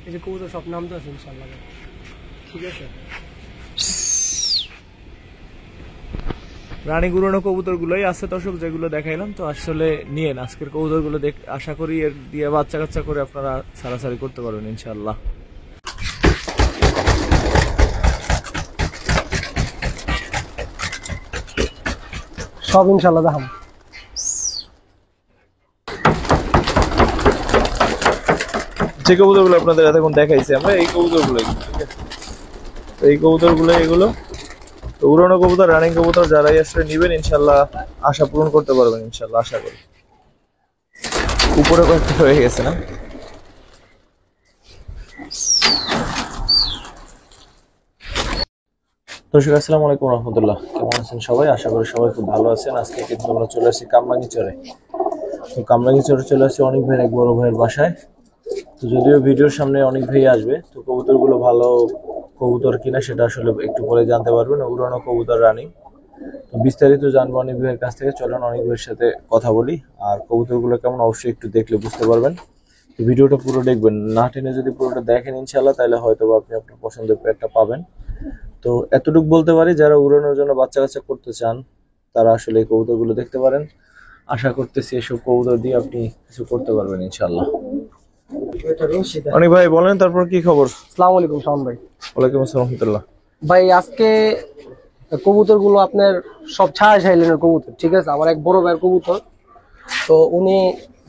এই যে কবুতর সব নাম তো আছে ইনশাআল্লাহ, ঠিক আছে। রানী গুড়ানো কবুতর গুলোই আছে দর্শক, যেগুলো দেখাইলাম। তো আসলে নিয়ে আজকের কবুতর গুলো আশা করি এর দিয়ে বাচ্চা কাচ্চা করে আপনারা সারাসারি করতে পারবেন ইনশাআল্লাহ। সব ইনশাআল্লাহ দেখাম। যে কবুতর গুলো আপনাদের এতক্ষণ দেখাইছি আমরা, এই কবুতর গুলো, ঠিক আছে, এই কবুতর গুলো, এগুলো উড়ানো কবুতর, রানিং কবুতর যারাই আসলে নিবেন ইনশাল্লাহ আশা পূরণ করতে পারবেন ইনশাল্লাহ, আশা করি। উপরে কয়েকটা হয়ে গেছে না? দর্শক আসসালামু আলাইকুম রহমতুল্লাহ, কেমন আছেন সবাই? আশা করি সবাই খুব ভালো আছেন। আজকে কিন্তু আমরা চলে আসছি কামরাঙ্গীচরে। তো কামরাঙ্গীচরে চলে আসছি অনেক ভাইয়ের, এক বড় ভাইয়ের বাসায়। তো যদিও ভিডিওর সামনে অনেক ভাই আসবে, তো কবুতরগুলো ভালো কবুতর কিনা সেটা আসলে একটু পরে জানতে পারবেন। উড়ানো কবুতর, রানিং। তো বিস্তারিত জানবো অনেক ভাইয়ের কাছ থেকে। চলেন অনেক ভাইয়ের সাথে কথা বলি। আর কবুতরগুলো কেমন অবশ্যই একটু দেখলে বুঝতে পারবেন। তো ভিডিওটা পুরো দেখবেন, না টেনে যদি পুরোটা দেখেন ইনশাল্লাহ, তাহলে হয়তো আপনি আপনার পছন্দের পেয়ারটা পাবেন। তো এতটুকু বলতে পারি, যারা উড়ানোর জন্য বাচ্চা কাচ্চা করতে চান তারা আসলে এই কবুতরগুলো দেখতে পারেন। আশা করতেছি এসব কবুতর দিয়ে আপনি কিছু করতে পারবেন ইনশাল্লাহ। অনেক ভাই বলেন, তারপর কি খবর? আসসালামু আলাইকুম শাওন ভাই। ওয়ালাইকুম আসসালাম রহমতুল্লাহ। ভাই আজকে কবুতর গুলো আপনার সব ছাড়া লাইনের কবুতর, ঠিক আছে। আমার এক বড় ভাইয়ের কবুতর, তো উনি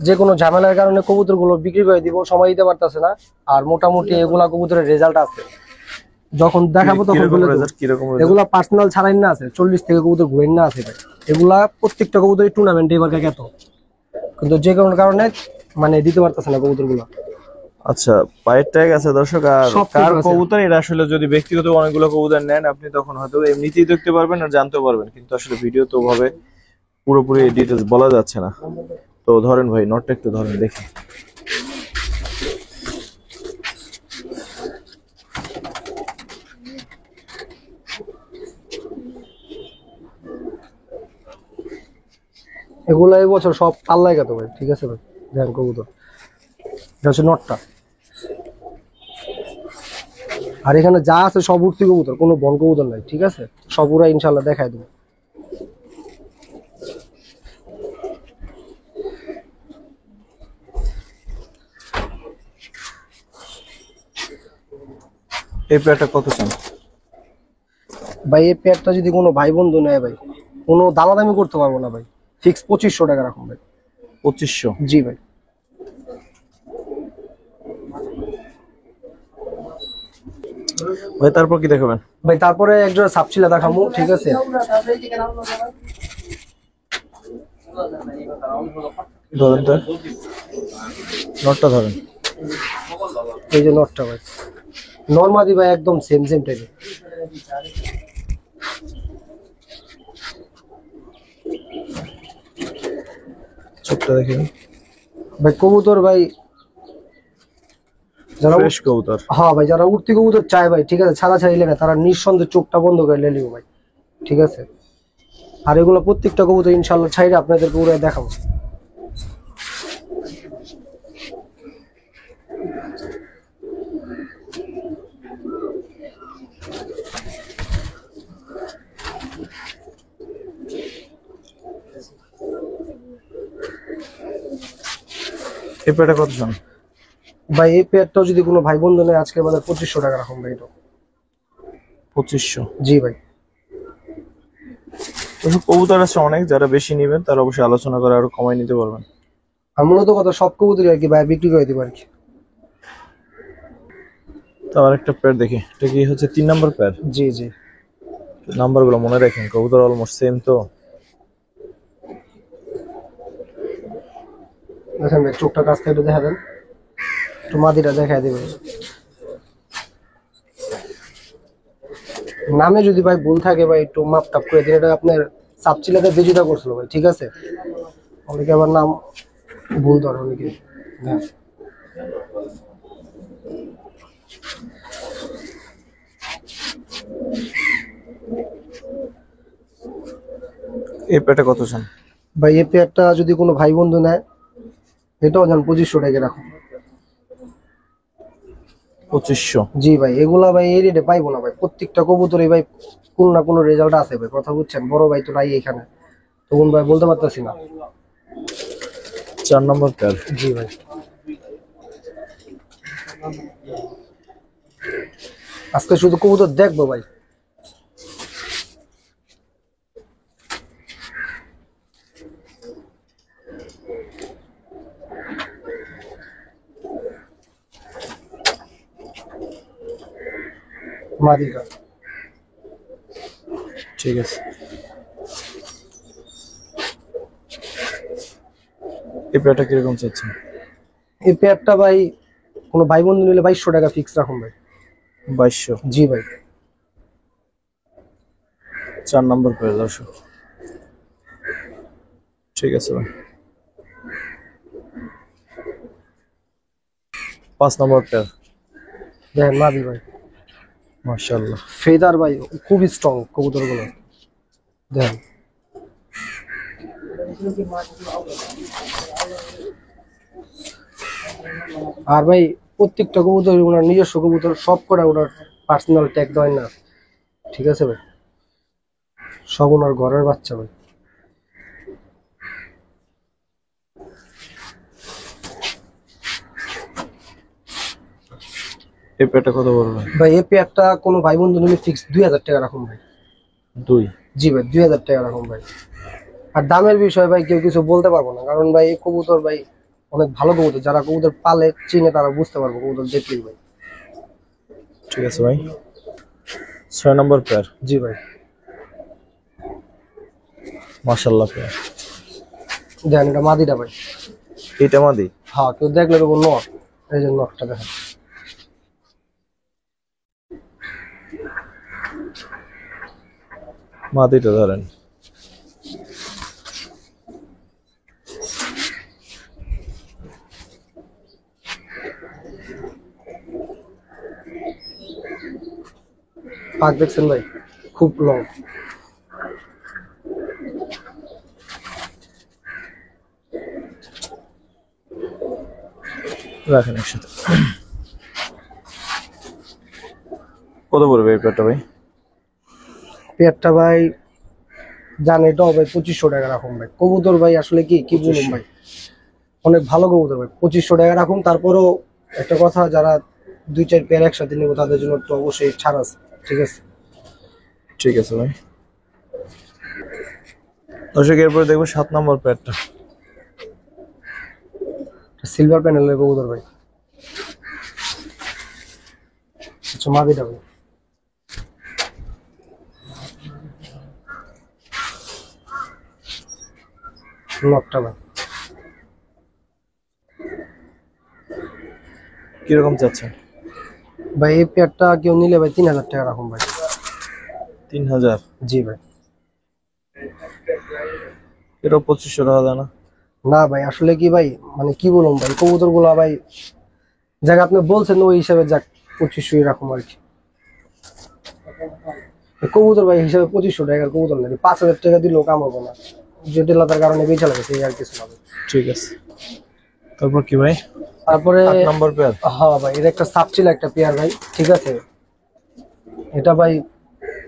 যে কোনো ঝামেলার কারণে কবুতর গুলো বিক্রি করে দিব, সময় দিতে পারতেছে না। আর মোটামুটি এগুলা কবুতরের রেজাল্ট আছে, যখন দেখাবো তখন বলে দেবো। এগুলা পার্সোনাল ছাড়াই না আছে, 40 থেকে কবুতর ঘুরে না আছে ভাই। এগুলা প্রত্যেকটা কবুতরের টুর্নামেন্টে এবার গেত, কিন্তু যে কোনো কারণে মানে দিতে পারতেছে না কবুতর গুলা। আচ্ছা, পায়ের ট্যাগ আছে দর্শক। আর কার কবুতর এটা আসলে যদি ব্যক্তিগত অনেকগুলো কবুতর নেন আপনি, তখন হয়তো এমনিতেই দেখতে পারবেন আর জানতে পারবেন, কিন্তু আসলে ভিডিও তো ভাবে পুরোপুরি ডিটেলস বলা যাচ্ছে না। তো ধরেন ভাই, নটটা একটু ধরেন দেখি। এগুলা এই বছর সব পাল্লাই গেত ভাই, ঠিক আছে ভাই। দেখেন কবুতর, এটা হচ্ছে নটটা। আর এখানে যা আছে সব উঠতি কবুতর, কোনো বন কবুতর নাই, ঠিক আছে। সব উড়া ইনশাল্লাহ দেখাই দেবো। এই পেয়ারটা কত চান ভাই? এই পেয়ারটা যদি কোনো ভাই বন্ধু নেয় ভাই, কোনো দামাদামি করতে পারবো না ভাই, ফিক্স 2500 টাকা রাখুন ভাই। 2500? জি ভাই। ভাই তারপর কি দেখাবেন? ভাই তারপরে একজোড়া সাপচিলা দেখাবো, ঠিক আছে। ধরেন তো, নটটা ধরেন। এই যে নটটা ভাই, নরমাদি ভাই, একদম সেম সেম টাইপের। চোখটা দেখেন ভাই। কবুতর ভাই যারা ফ্রেশ কবুতর, হ্যাঁ ভাই, যারা উঠতি কবুতর চায় ভাই, ঠিক আছে, ছাড়া ছাড়িলে না, তারা নিঃসন্দেহে চোখটা বন্ধ করে লেলিও ভাই, ঠিক আছে। আর এগুলো প্রত্যেকটা কবুতর ইনশাল্লাহ ছাইরে আপনাদেরকে উড়ে দেখাবো। এই পেয়ারটা কত চান ভাই? এই পেয়ারটাও যদি কোনো ভাই বন্ধু নেয় আজকে আমাদের 2500 টাকা রাখুন ভাই। এটা 2500? জি ভাই। কবুতর আছে অনেক, যারা বেশি নেবেন তারা অবশ্যই আলোচনা করে আরো কমাই নিতে পারবেন। আর মূলত কথা সব কবুতরই আর কি ভাই বিক্রি করে দিবে আর কি। তো আর একটা পেয়ার দেখি, এটা কি হচ্ছে 3 নাম্বার পেয়ার? জি জি। নাম্বার গুলো মনে রাখেন, কবুতর অলমোস্ট সেম। তো দেখেন ভাই, চোখটা কাছ থেকে দেখা দেন, একটু মাদিটা দেখাই দিবে। নামে যদি ভাই ভুল থাকে ভাই একটু মাপ টাপ করে দিন। এটা আপনার সাপচিলাতে বেজিটা করছিল ভাই, ঠিক আছে। অনেকে আবার নাম ভুল ধরে অনেকে। এই পেয়ারটা কত চান ভাই? এই পেয়ারটা যদি কোনো ভাই বন্ধু নেয়, এটাও যান 2500 টাকা রাখুন। 2500। জি ভাই, এগুলা ভাই এই রেটে পাইবো না ভাই। প্রত্যেকটা কবুতরই ভাই কোন না কোন রেজাল্ট আছে ভাই, কথা বুঝছেন? বড় ভাই তো নাই এখানে, তখন ভাই বলতে পারতেছি না। 4 নম্বর পেয়ার। জি ভাই, আজকে শুধু কবুতর দেখবো ভাই। মাদিকা। ঠিক আছে, এই পেয়ারটা কিরকম চাচ্ছেন? এই পেয়ারটা ভাই কোনো ভাই বন্ধু নিলে 2200 টাকা ফিক্স রাখুন ভাই। 2200। জি ভাই। 4 নম্বর পেয়ার দর্শক। ঠিক আছে ভাই। 5 নম্বর পেয়ার। দেখেন মাদি ভাই, মাশাআল্লাহ। ফেদার ভাই খুবই স্ট্রং কবুতর গুলো, দেখেন। আর ভাই প্রত্যেকটা কবুতর ওনার নিজস্ব কবুতর, সব কটা ওনার পার্সোনাল ট্যাগ দেয় না, ঠিক আছে ভাই? সব ওনার ঘরের বাচ্চা ভাই। এই পেয়ারটা কত পড়বে? ভাই এই পেয়ারটা কোনো ভাই বন্ধু নিলে ফিক্স 2000 টাকা রাখুন ভাই। 2। জি ভাই, 2000 টাকা রাখুন ভাই। আর দামের বিষয় ভাই কেউ কিছু বলতে পারবো না, কারণ ভাই এই কবুতর ভাই অনেক ভালো কবুতর, যারা কবুতর পালে চিনে তারা বুঝতে পারবো কবুতর দেখলেই ভাই। ঠিক আছে ভাই। 6 নম্বর পেয়ার। জি ভাই। মাশাআল্লাহ পেয়ার। দেখেন এটা মাদিটা ভাই। এটা মাদি? হ্যাঁ, কেউ দেখলে তো নর, এই যে নরটা দেখেন। মাদিটা ধরেন। পাক দেখছেন ভাই, খুব লং। রাখেন একসাথে। কত পড়বে এই পেয়ারটা ভাই? পেয়ারটা ভাই জান এটাও ভাই 2500 টাকা রাখুন ভাই। কবুতর ভাই আসলে কি কি বলুন ভাই, অনেক ভালো কবুতর ভাই। 2500 টাকা রাখুন। তারপরও একটা কথা, যারা 2-4 পেয়ার একসাথে নেবো তাদের জন্য তো অবশ্যই ছাড় আছে, ঠিক আছে? ঠিক আছে ভাই। দর্শক এরপরে দেখবো 7 নম্বর পেয়ারটা। সিলভার প্যানেলের কবুতর ভাই। আচ্ছা মাদিটা ভাই। নটটা ভাই। কিরকম চাচ্ছেন? ভাই এই পেয়ারটা কেউ নিলে ভাই 3000 টাকা রাখুন ভাই। 3000? জি ভাই। এটা 2500 টাকা দেয় না? না ভাই আসলে কি ভাই, মানে কি বলুন ভাই, কবুতর গুলা ভাই যাক আপনি বলছেন ওই হিসাবে যাক 2500 রাখুন আর কি। কবুতর ভাই হিসাবে 2500 টাকার কবুতর নাকি 5000 টাকা দিলেও কাম হবে না, জটিলতার কারণে বেচা লাগে আর কিছু না ভাই। ঠিক আছে। তারপর কি ভাই? তারপরে 8 নম্বর পেয়ার। হ্যাঁ ভাই, এটা একটা সাপচিল একটা পেয়ার ভাই, ঠিক আছে? এটা ভাই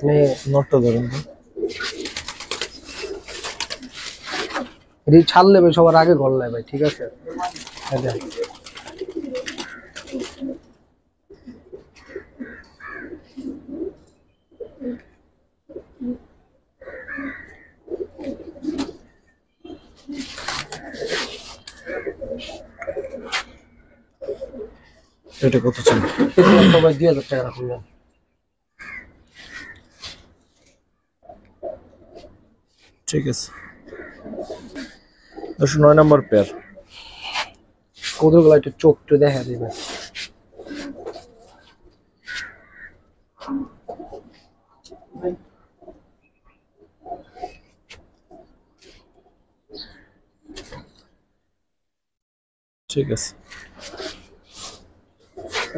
মানে নটটা ধরেন তো। এটি ছাড়লে ভাই সবার আগে ঘর নেয় ভাই, ঠিক আছে? এই দেখেন। এটা কত ছিল? এটা ভাই 2000 টাকা রাখুন ভাই। ঠিক আছে। 9 নম্বর পেয়ার। কবুতরগুলো একটু চোখ একটু দেখা দিই ভাই। ঠিক আছে।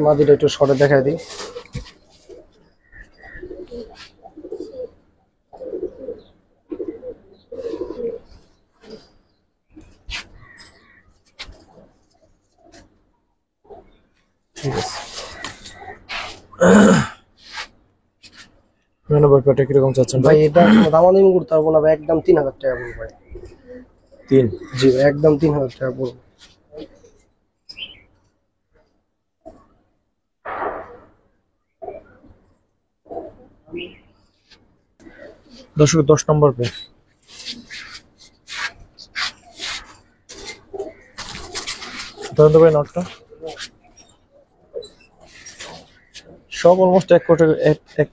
মাদিটা একটু শর্টে দেখা দিই। ঠিক আছে। দুই নম্বর পেয়ারটা কিরকম চাচ্ছেন ভাই ভাই? এটা দামাদামি করতে পারবো না ভাই, একদম 3000 টাকা বলবো ভাই। 3। জি ভাই, একদম 3000 টাকা বলবো। দর্শক 10 নম্বর পেয়ার। ধরেন তো ভাই নটটা। সব অলমোস্ট এক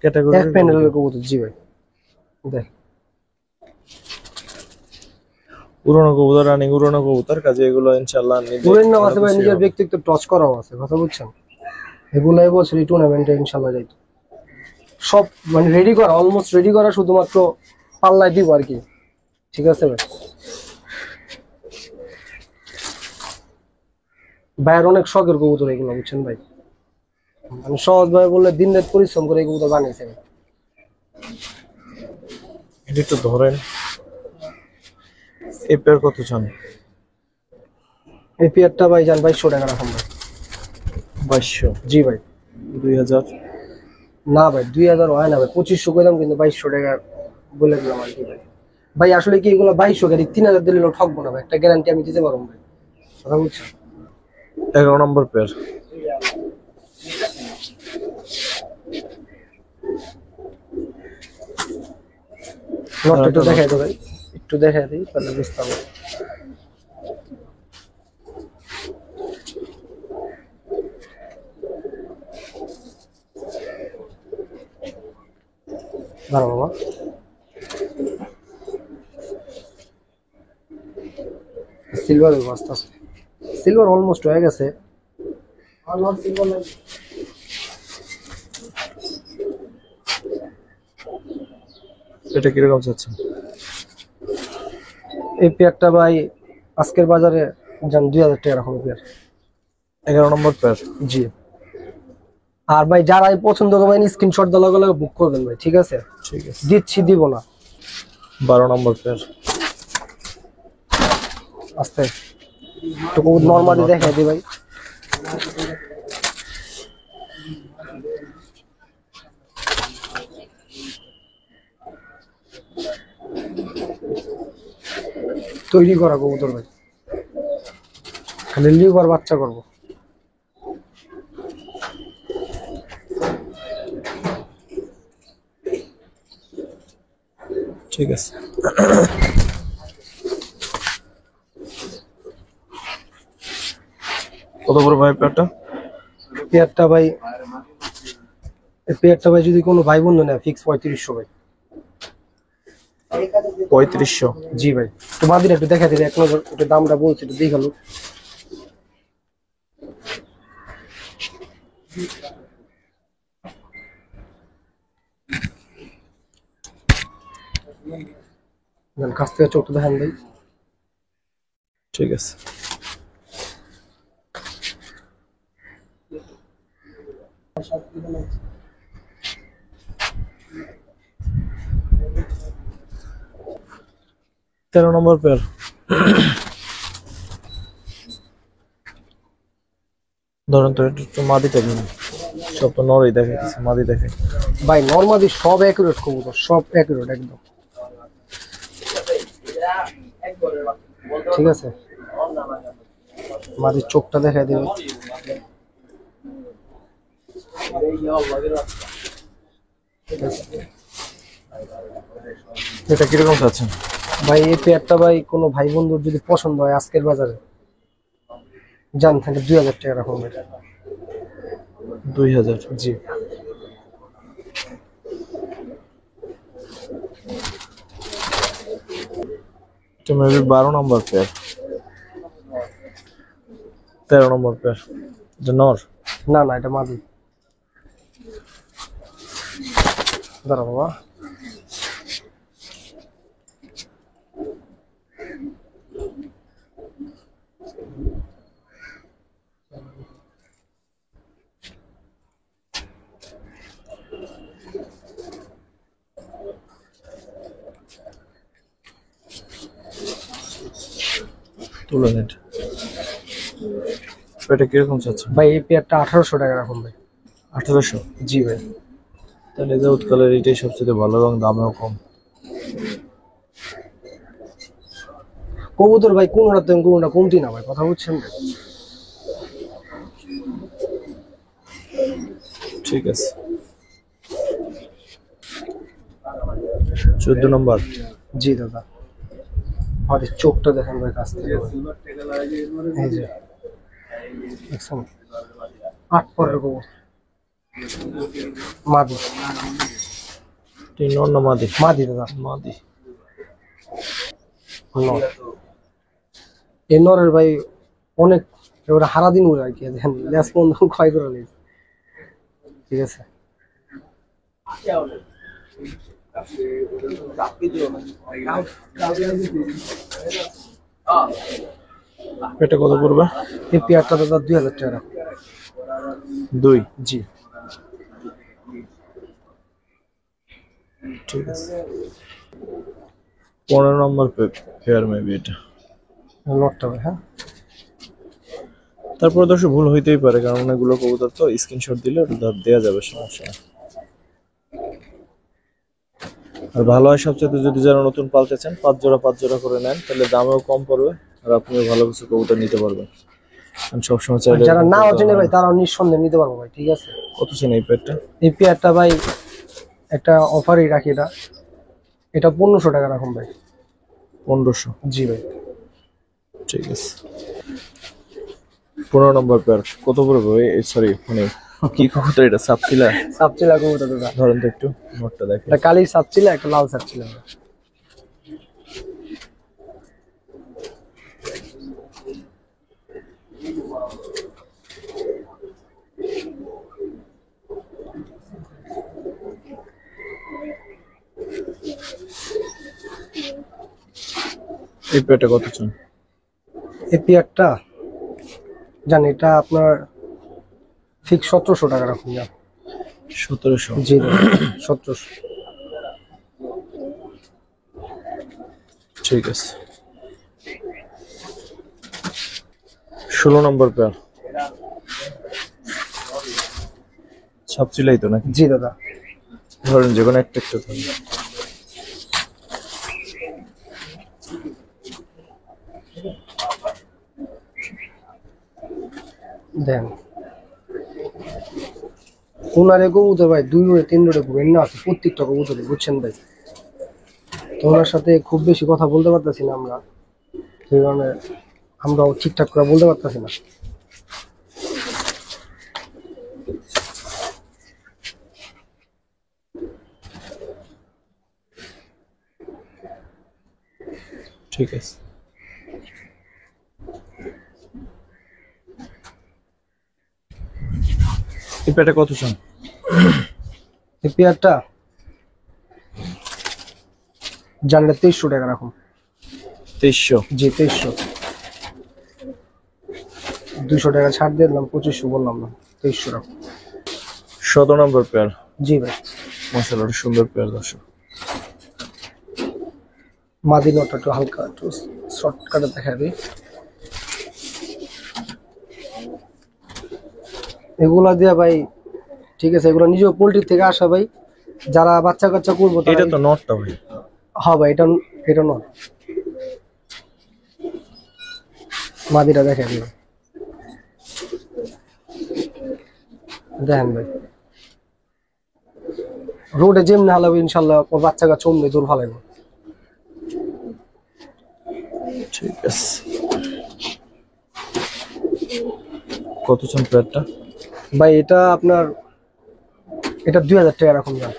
ক্যাটাগরি। এক প্যানেলের কবুতর। জি ভাই দেখ, পুরোনো কবুতর, রানিং পুরোনো কবুতর, কাজে এগুলো ইনশাআল্লাহ পুরের নাম আছে ভাই, নিজের ব্যক্তিত্ব টচ করাও আছে, কথা বুঝছেন। এগুলো এবছরই টুর্নামেন্টে ইনশাল্লাহ যাইতো। সব মানে রেডি করা, অলমোস্ট রেডি করা, শুধুমাত্র পাল্লায় দিব আর কি। ঠিক আছে ভাই, ভাইয়ের অনেক শখের কবুতর এগুলো, বুঝছেন ভাই। মানে সহজ ভাবে বললে দিন রাত পরিশ্রম করে এই কবুতর বানিয়েছে ভাই। এটা একটু ধরেন। এই পেয়ার কত চান? এই পেয়ারটা ভাই যান 2200 টাকা রাখুন ভাই। 2200? জি ভাই। 2000? না ভাই 2000 হয় না ভাই, 2500 কইলাম, কিন্তু 2200 টাকা বলে দিলাম আর কি ভাই। ভাই আসলে কি এগুলো 2200 গাড়ি 3000 দিলে ঠকবো না ভাই, একটা গ্যারান্টি আমি দিতে পারবো ভাই, কথা বুঝছেন। 11 নম্বর পেয়ার। নটটা একটু দেখাই দে ভাই, একটু দেখাই দিই তাহলে বুঝতে পারবো। দাঁড়া বাবা, সিলভার আস্তে আস্তে, সিলভার অলমোস্ট হয়ে গেছে। এটা কিরকম চাচ্ছেন? এই পেয়ারটা ভাই আজকের বাজারে যান 2000 টাকা রাখুন পেয়ার। 11 নম্বর পেয়ার। জি। আর ভাই যারাই পছন্দ করবেন স্ক্রিনশট দেওয়া লগে লগে বুক করবেন ভাই, ঠিক আছে। ঠিক আছে। দিচ্ছি, দিব না। 12 নম্বর পেয়ার। আস্তে একটু নরমালি দেখাই দিই ভাই। তৈরি করা কবুতর ভাই, খালি লিভার বাচ্চা করবো। ঠিক আছে। কত বড় ভাই পেয়ারটা? পেয়ারটা ভাই, এই পেয়ারটা ভাই যদি কোনো ভাই বন্ধু নেয় ফিক্স 3500 ভাই। 3500? জি ভাই। তো মাদিরা একটু দেখা দিলে এক নজর, একটু দামটা বলছি, একটু দেখালো। কাছ থেকে চোখটা দেখান ভাই। ঠিক আছে। তেরো নম্বর পেয়ার। ধরেন তো একটু মাদিটা দিন, সব তো নরই দেখাইতেছে, মাদি দেখাই। ভাই নরমালি সব অ্যাকুরেট কবুতর, সব অ্যাকুরেট একদম, ঠিক আছে। মাদির চোখটা দেখাই দেবে। এটা কিরকম চাচ্ছেন? ভাই এই পেয়ারটা ভাই কোনো ভাই বন্ধুর যদি পছন্দ হয় আজকের বাজারে জান তাহলে 2000 টাকা রাখুন ভাই। 2000? জি। এটা মেবি 12 নম্বর পেয়ার। 13 নম্বর পেয়ার। এটা নর? না না, এটা মাদি। দাঁড়া বাবা, তুলে নেট। এটা কিরকম চাচ্ছেন? ভাই এই পেয়ারটা 1800 টাকা রাখুন ভাই। 1800। জি ভাই। তাহলে যে উৎকালের এটাই সবচেয়ে ভালো এবং দামেও কম। কবুতর ভাই কোনোটা কমতি না ভাই, কথা বুঝছেন ভাই। ঠিক আছে। 14 নম্বর। জি দাদা, আমাদের চোখটা দেখেন ভাই কাছ থেকে। এই যে দেখছেন, 8 পরের কবুতর, মাদি। 3 নম্বর মাদি। মাদি দাদা, মাদি। নর। এই নরের ভাই অনেক, এবারে হারা দিন উড়ে আর কি, দেখেন লেস বন্ধ ক্ষয় করে নিয়েছে। ঠিক আছে। এটা কত পড়বে? এই পেয়ারটা দাদা 2000 টাকা। 2। জি। ঠিক আছে। 15 নম্বর পেয়ার মেবি এটা। নটটা ভাই, হ্যাঁ। তারপরে দর্শক ভুল হইতেই পারে, কারণ অনেকগুলো কবুতর তো, স্ক্রিনশট দিলে ওটা দেওয়া যাবে, সমস্যা না। আর ভালো হয় সবচেয়ে, যদি যারা নতুন পালতে চান 5 জোড়া করে নেন, তাহলে দামেও কম পড়বে আর আপনিও ভালো কিছু কবুতর নিতে পারবেন। আমি সবসময় আর চাইলে যারা এরকম না কবুতর অচেনে হয় ভাই না। তারাও নিঃসন্দেহে নিতে পারবো ভাই, ঠিক আছে। কত চেন এই পেয়ারটা? এই পেয়ারটা ভাই একটা অফারই রাখি, এটা 1500 টাকা রাখুন ভাই। 1500। জি ভাই। ঠিক আছে। 15 নম্বর পেয়ার কত পড়বে? সরি, মানে কি কবুতর এটা? সাপচিলা? সাপচিলা কবুতর দাদা। ধরেন তো একটু নোটটা দেখেন। এটা কালি সাপচিলা, একটা লাল সাপচিলা। এই পেয়ারটা কত চান? এই পেয়ারটা জানি, এটা আপনার ফিক্স 1700 টাকা রাখুন যা। 1700। জি দাদা, 1700। ঠিক আছে। 16 নম্বর পেয়ার সাপচিলাই তো নাকি? জি দাদা। ধরেন যে কোনো একটা একটা ধরেন। দেন ওনারে কবুতর ভাই 2 রোডে 3 রোডে ঘুরেন না আছে প্রত্যেকটা কবুতরে, বুঝছেন ভাই। তো ওনার সাথে খুব বেশি কথা বলতে পারতেছি না আমরা, সেই কারণে আমরাও ঠিকঠাক করে বলতে পারতেছি না। ঠিক আছে। এই পেয়ারটা কত চান? এই পেয়ারটা জানলে 2300 টাকা রাখুন। 2300। জি 2300। 200 টাকা ছাড় দিয়ে দিলাম, 2500 বললাম না, 2300 রাখুন। 17 নম্বর পেয়ার। জি ভাই। মাশাআল্লাহ, সুন্দর পেয়ার দর্শক। মাদি নটটা একটু হালকা একটু শর্টকাটে দেখা দিই। এগুলা দিয়া ভাই, ঠিক আছে, এগুলো নিজেও পোল্ট্রি থেকে আসা ভাই, যারা বাচ্চা কাচ্চা করবো এটা তো নটটা ভাই। হ্যাঁ ভাই, এটা এটা নট। মাদিটা দেখে দিও, দেখেন ভাই রোডে যেমনি হালাবে ইনশাল্লাহ ওর বাচ্চা কাচ্চা অমনি দূর ফালাইবো। ঠিক আছে। কত চান পেয়ারটা? ভাই এটা আপনার, এটা 2000 টাকা রাখুন যান।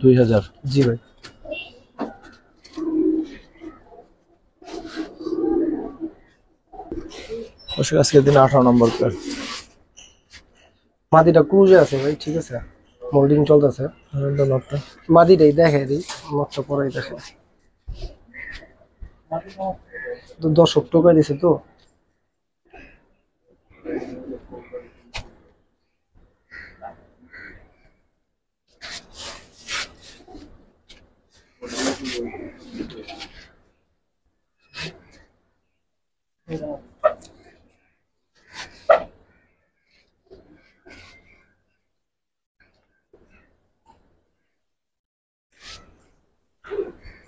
2000। জি ভাই। দর্শক আজকের দিনে 18 নম্বর পেয়ার। মাদিটা ক্রুজে আছে ভাই, ঠিক আছে, মোল্ডিং চলতেছে। নটটা মাদিটাই দেখে দিই, নটটা পরেই দেখে। তো 10 টাকা দিছে তো।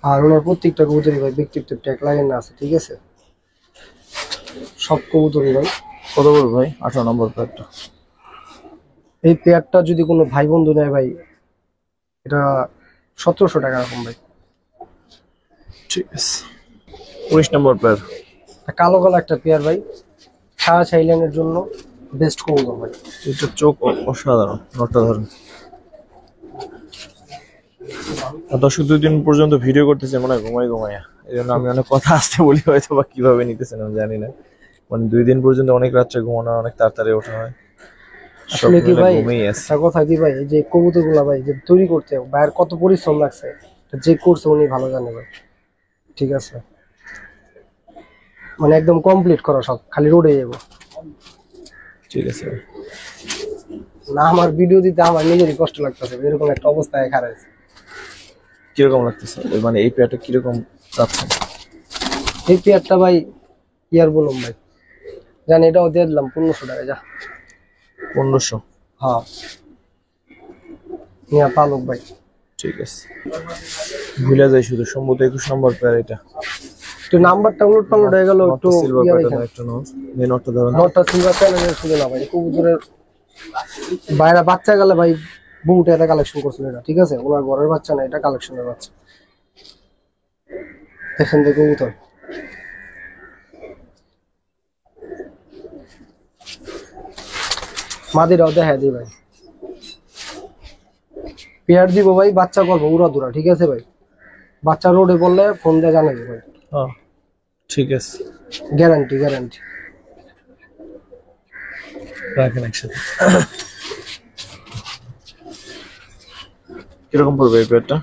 আর ওনার প্রত্যেকটা কবুতরই ভাই ব্যক্তিত্ব ট্যাগ লাগানো আছে, ঠিক আছে? সব কবুতরই ভাই। কত বল ভাই 18 নম্বর পেয়ারটা? এই পেয়ারটা যদি কোনো ভাই বন্ধু নেয় ভাই, এটা 1700 টাকা এরকম ভাই। ঠিক আছে। 19 নম্বর পেয়ার। কালো কালো একটা পেয়ার ভাই, ছায়া ছাইল্যান্ডের জন্য বেস্ট কবুতর ভাই। এটা চোখ অসাধারণ, নটটা ধরেন। আর দর্শক 2 দিন পর্যন্ত ভিডিও করতেছে মনে হয় ঘুমাইয়া, এই জন্য আমি অনেক কথা আসতে বলি, হয়তো বা কিভাবে নিতেছেন আমি জানি না। মানে 2 দিন পর্যন্ত অনেক রাত্রে ঘুমানো, অনেক তাড়াতাড়ি ওঠা হয়। আসলে কি ভাই, একটা কথা কি ভাই, এই যে কবুতর গুলা ভাই যে তৈরি করতে ভাইয়ের কত পরিশ্রম লাগছে, যে করছে উনি ভালো জানে ভাই, ঠিক আছে? মানে একদম কমপ্লিট করা, সব খালি রোডে যাবো ঠিক আছে ভাই। না, আমার ভিডিও দিতে আমার নিজেরই কষ্ট লাগতেছে, এরকম একটা অবস্থায় খারাপ। কিরকম লাগতেছে মানে এই পেয়ারটা কিরকম চাচ্ছেন? এই পেয়ারটা ভাই কি আর বললাম ভাই, জানি এটাও দিয়ে দিলাম 1500 টাকা। যা 1500? হ্যাঁ নিয়া পালক ভাই। ঠিক আছে, ভুলে যাই শুধু, সম্ভবত 21 নম্বর পেয়ার এটা। একটু নাম্বারটা উলট পালট হয়ে গেল, একটু সিলভার ইয়া প্যাটার্ন দেখেন। একটা নোট, এই নোটটা ধরেন। নটটা সিলভার প্যানেলের শুনে না ভাই, কবুতরের বাইরে বাচ্চা গেলে ভাই বহুত এটা কালেকশন করছিল এটা, ঠিক আছে? ওনার ঘরের বাচ্চা না, এটা কালেকশনের বাচ্চা। দেখেন যে কবুতর মাদিরাও দেখা দিই ভাই, পেয়ার দিব ভাই, বাচ্চা করবো উড়া দুরা, ঠিক আছে ভাই? বাচ্চা রোডে বললে ফোন দিয়ে জানাবো ভাই। হ্যাঁ ঠিক আছে, গ্যারান্টি গ্যারান্টি। রাখেন একসাথে। কিরকম পড়বে এই পেয়ারটা?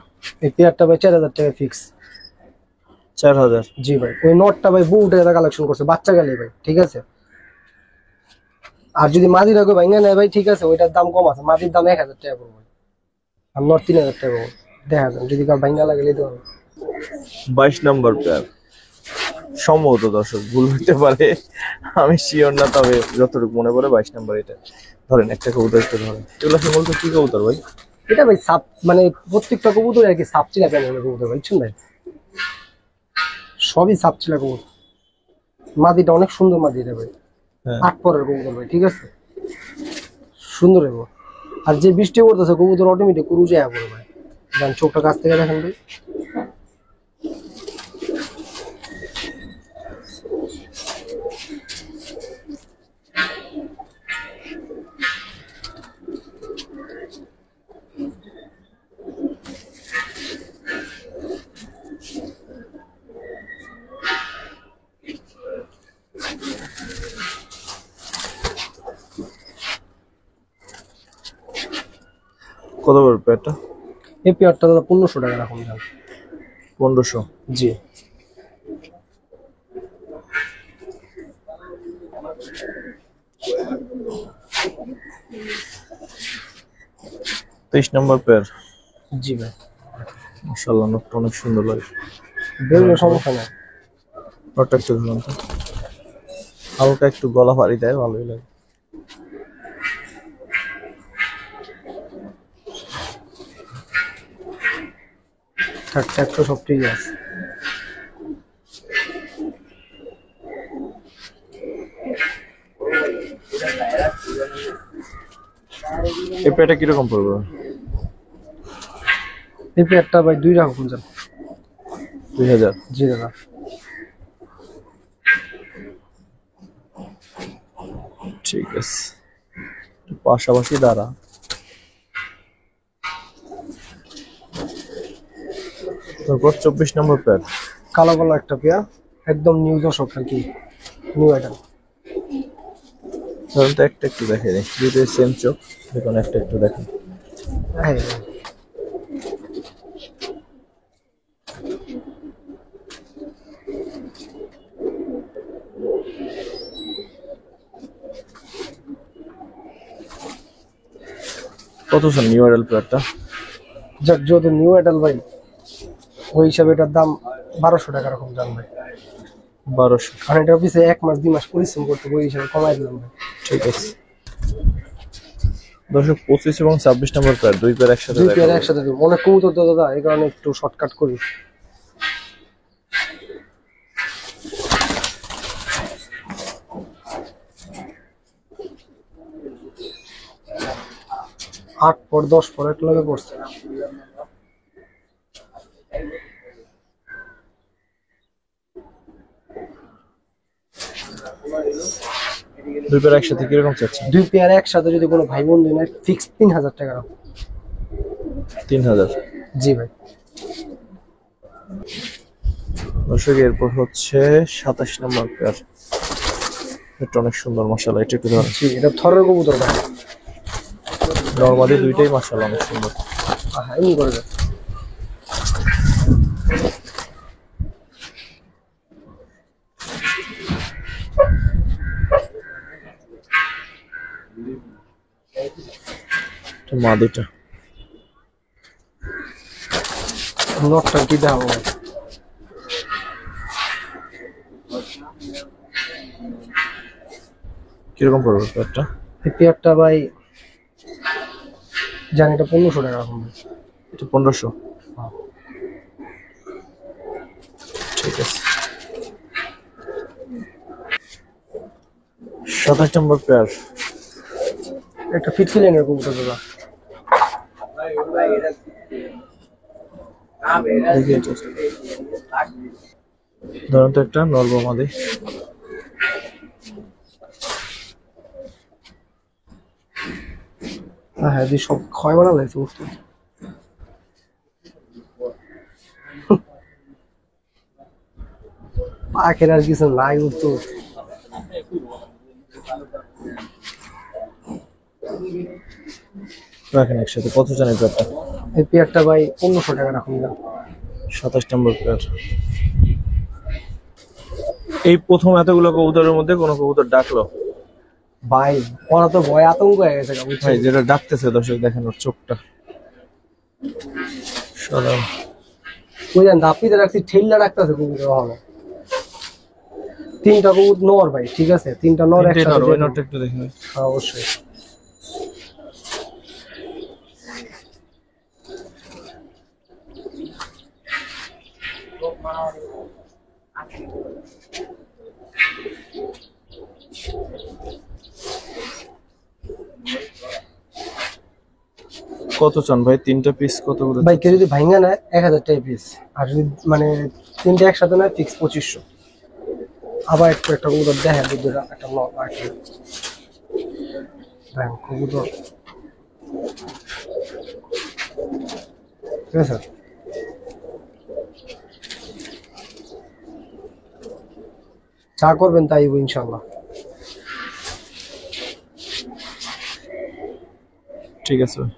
এই পেয়ারটা ভাই 4000 টাকা ফিক্স। 4000? জি ভাই, ওই নোটটা ভাই বহুত টাকা কালেকশন করছে বাচ্চা গেলে ভাই, ঠিক আছে? আর যদি মাদি রাখো ভাই নেয় ভাই, ঠিক আছে, ওইটার দাম কম আছে, মাদির দাম 1000 টাকা পড়বে আর নট 3000 টাকা পড়বে। দেখা যান যদি কার ভাইঙ্গা লাগে নিতে পারবে। 22 নম্বর পেয়ার সম্ভবত, দর্শক ভুল হতে পারে, আমি শিওর না, তবে যতটুকু মনে পড়ে 22 নম্বর এটা। ধরেন একটা কবুতর একটু ধরেন। এগুলো সম্ভবত কি কবুতর ভাই? এটা ভাই সাপ, মানে প্রত্যেকটা কবুতর আর কি সাপচিলা প্যানেলের কবুতর ভাই, বুঝছেন ভাই? সবই সাপচিলা কবুতর। মাদিটা অনেক সুন্দর মাদি এটা ভাই, হ্যাঁ 8 পরের কবুতর ভাই, ঠিক আছে? সুন্দর এবং আর যে বৃষ্টি পড়তেছে কবুতর অটোমেটিক উড়ে যায় পড়ে ভাই। দেন চোখটা কাছ থেকে দেখেন ভাই, কত বড় পেয়ারটা? এই পেয়ারটা দাদা 1500 টাকা রাখুন যান। 1500? জি। তেইশ নম্বর পেয়ার। জি ভাই, মাশাআল্লাহ, নটটা অনেক সুন্দর লাগে। বেরোলে সমস্যা নাই। নটটা একটু ধরুন তো, হালকা একটু গলা ভারী দেয়, ভালোই লাগে। একটা সব ঠিক আছে। এই পেয়ারটা কিরকম পড়বে? এই পেয়ারটা ভাই 2 রাখুন যান। 2000? জি দাদা। ঠিক আছে, পাশাপাশি দাঁড়া। তারপর 24 নম্বর পেয়ার। কালো কালো একটা পেয়ার, একদম নিউ দর্শক আর কি, নিউ আইটেম। ধরুন তো একটা একটু দেখে দিই, দুটোই সেম চোখ, দেখুন একটা একটু দেখেন। হ্যাঁ কত স্যার নিউ আইডাল পেয়ারটা? যাক, যেহেতু নিউ আইটেল ভাই, ওই হিসাবে এটার দাম 1200 টাকা রকম জান ভাই। 1200? কারণ এটার পিছিয়ে 1 মাস 2 মাস পরিশ্রম করতে, ওই হিসাবে কমাই দিলাম ভাই। ঠিক আছে দর্শক, 25 এবং 26 নম্বর পেয়ার, দুই পেয়ার একসাথে 2 দেখা পেয়ার যাবে। একসাথে দেবো, অনেক কবুতর তো দাদা, এই কারণে একটু শর্টকাট করি। 8 পর 10 পর এক লগে পড়ছে। দুই পেয়ার একসাথে কিরকম চাচ্ছেন? 2 পেয়ার একসাথে যদি কোনো ভাই বন্ধু নেয় ফিক্স 3000 টাকা রাখো। 3000। জি ভাই। দর্শক এরপর হচ্ছে 27 নম্বর পেয়ার। এটা অনেক সুন্দর মাশাআল্লাহ, এটা একটু ধরেন। জি, এটা থরের কবুতর ভাই। নরমালি দুইটাই মাশাআল্লাহ অনেক সুন্দর। হ্যাঁ এমনি করে দেন। এটা মাদিটা। নটটা কি দেখাবো ভাই? কিরকম পড়বে পেয়ারটা? এই পেয়ারটা ভাই জানি এটা 1500 টাকা রাখুন ভাই। এটা 1500। ঠিক আছে। 27 নম্বর পেয়ার। একটা ফিটকি লাইনের কবুতর দাদা। দেখি এটা। ধরুন তো একটা নরবো মাদি। হ্যাঁ দি সব ক্ষয় বানা লাগছে বুঝতে। পাখের আর কিছু নাই তো। রাখেন একসাথে। কত জানেন পেয়ারটা? এই পেয়ারটা ভাই 1500 টাকা রাখুন না। 27 নম্বর পেয়ার। এই প্রথম এতগুলো কবুতরের মধ্যে কোন কবুতর ডাকলো? ভাই ওরা তো ভয় আতঙ্ক হয়ে গেছে ভাই বুঝছেন। যেটা ডাকতেছে দর্শক দেখেন ওর চোখটা। সরাও। বুঝলেন দাপিতে রাখছি ঠেল্লা রাখতেছে কবুতর হবে। 3টা কবুতর নর ভাই, ঠিক আছে? 3টা নর তিনটে একসাথে নর, ওই দিয়ে নরটা দেবো। একটু দেখেন। হ্যাঁ অবশ্যই। কত চান ভাই? 3টা পিস কত করে? ভাই কেউ যদি ভাঙা নেয় 1000 টাকা পিস, আর যদি মানে 3টা একসাথে নেয় ফিক্স 2500। আবার একটু একটা কবুতর দেখেন দুধের একটা লক আর কি ভাই কবুতর, ঠিক আছে? যা করবেন তাই হইবো ইনশাল্লাহ। ঠিক আছে ভাই।